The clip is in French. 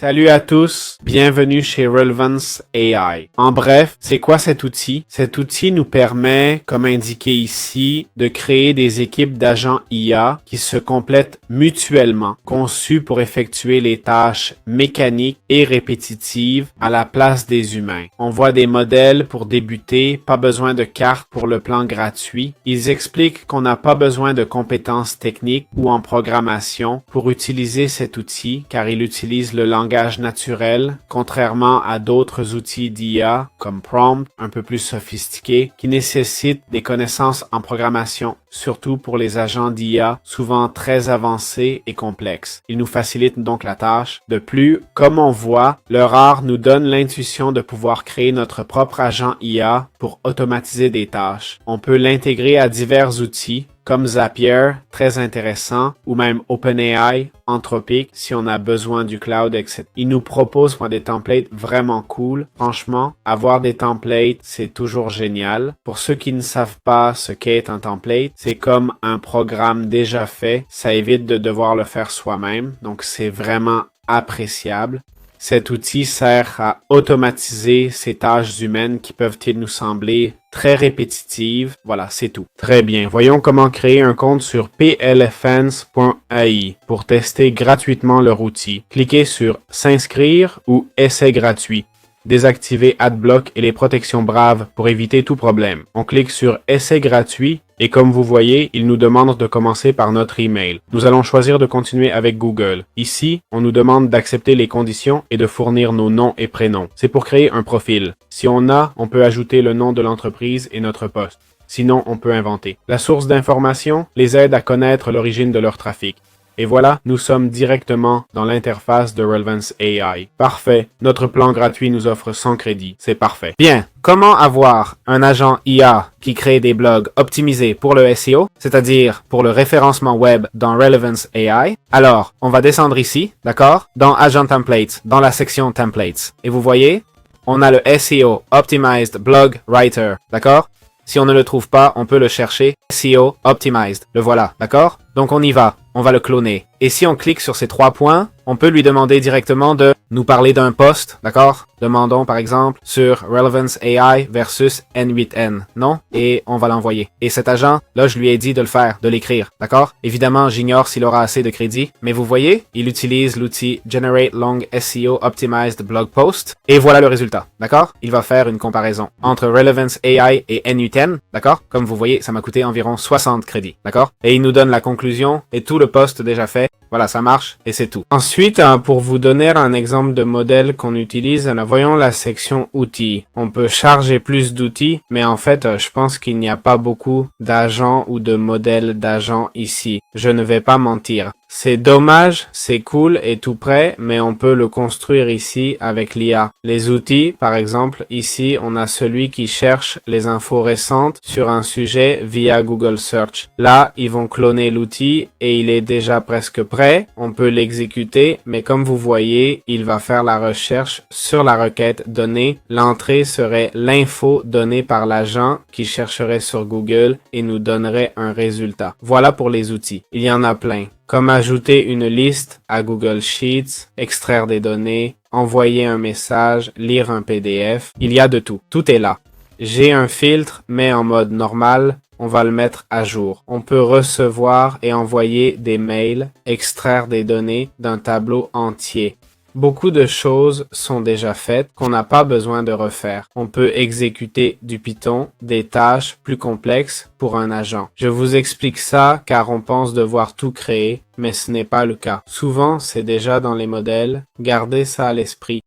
Salut à tous, bienvenue chez Relevance AI. En bref, c'est quoi cet outil? Cet outil nous permet, comme indiqué ici, de créer des équipes d'agents IA qui se complètent mutuellement, conçues pour effectuer les tâches mécaniques et répétitives à la place des humains. On voit des modèles pour débuter, pas besoin de carte pour le plan gratuit. Ils expliquent qu'on n'a pas besoin de compétences techniques ou en programmation pour utiliser cet outil car il utilise le langage naturel, contrairement à d'autres outils d'IA comme Prompt, un peu plus sophistiqués, qui nécessitent des connaissances en programmation, surtout pour les agents d'IA souvent très avancés et complexes. Il nous facilite donc la tâche. De plus, comme on voit, le RAR nous donne l'intuition de pouvoir créer notre propre agent IA pour automatiser des tâches. On peut l'intégrer à divers outils, comme Zapier, très intéressant, ou même OpenAI, Anthropic, si on a besoin du cloud, etc. Il nous propose des templates vraiment cool. Franchement, avoir des templates, c'est toujours génial. Pour ceux qui ne savent pas ce qu'est un template, c'est comme un programme déjà fait. Ça évite de devoir le faire soi-même, donc c'est vraiment appréciable. Cet outil sert à automatiser ces tâches humaines qui peuvent-ils nous sembler très répétitives. Voilà, c'est tout. Très bien. Voyons comment créer un compte sur plfans.ai pour tester gratuitement leur outil. Cliquez sur S'inscrire ou Essai gratuit. Désactivez AdBlock et les protections braves pour éviter tout problème. On clique sur Essai gratuit et comme vous voyez, il nous demande de commencer par notre email. Nous allons choisir de continuer avec Google. Ici, on nous demande d'accepter les conditions et de fournir nos noms et prénoms. C'est pour créer un profil. Si on peut ajouter le nom de l'entreprise et notre poste. Sinon, on peut inventer. La source d'information les aide à connaître l'origine de leur trafic. Et voilà, nous sommes directement dans l'interface de Relevance AI. Parfait. Notre plan gratuit nous offre 100 crédits. C'est parfait. Bien. Comment avoir un agent IA qui crée des blogs optimisés pour le SEO, c'est-à-dire pour le référencement web dans Relevance AI? Alors, on va descendre ici, d'accord? Dans Agent Templates, dans la section Templates. Et vous voyez, on a le SEO Optimized Blog Writer, d'accord? Si on ne le trouve pas, on peut le chercher SEO Optimized. Le voilà, d'accord? Donc on y va. On va le cloner. Et si on clique sur ces 3 points, on peut lui demander directement de nous parler d'un post, d'accord? Demandons par exemple sur Relevance AI versus N8N, non? Et on va l'envoyer. Et cet agent, là je lui ai dit de le faire, de l'écrire, d'accord? Évidemment, j'ignore s'il aura assez de crédits, mais vous voyez, il utilise l'outil Generate Long SEO Optimized Blog Post, et voilà le résultat, d'accord? Il va faire une comparaison entre Relevance AI et N8N, d'accord? Comme vous voyez, ça m'a coûté environ 60 crédits, d'accord? Et il nous donne la conclusion et tout le post déjà fait. Voilà, ça marche et c'est tout. Ensuite, pour vous donner un exemple de modèle qu'on utilise, voyons la section outils. On peut charger plus d'outils, mais en fait, je pense qu'il n'y a pas beaucoup d'agents ou de modèles d'agents ici. Je ne vais pas mentir. C'est dommage, c'est cool et tout prêt, mais on peut le construire ici avec l'IA. Les outils, par exemple, ici, on a celui qui cherche les infos récentes sur un sujet via Google Search. Là, ils vont cloner l'outil et il est déjà presque prêt. On peut l'exécuter, mais comme vous voyez, il va faire la recherche sur la requête donnée. L'entrée serait l'info donnée par l'agent qui chercherait sur Google et nous donnerait un résultat. Voilà pour les outils. Il y en a plein. Comme ajouter une liste à Google Sheets, extraire des données, envoyer un message, lire un PDF. Il y a de tout. Tout est là. J'ai un filtre, mais en mode normal. On va le mettre à jour. On peut recevoir et envoyer des mails, extraire des données d'un tableau entier. Beaucoup de choses sont déjà faites qu'on n'a pas besoin de refaire. On peut exécuter du Python, des tâches plus complexes pour un agent. Je vous explique ça car on pense devoir tout créer, mais ce n'est pas le cas. Souvent, c'est déjà dans les modèles. Gardez ça à l'esprit.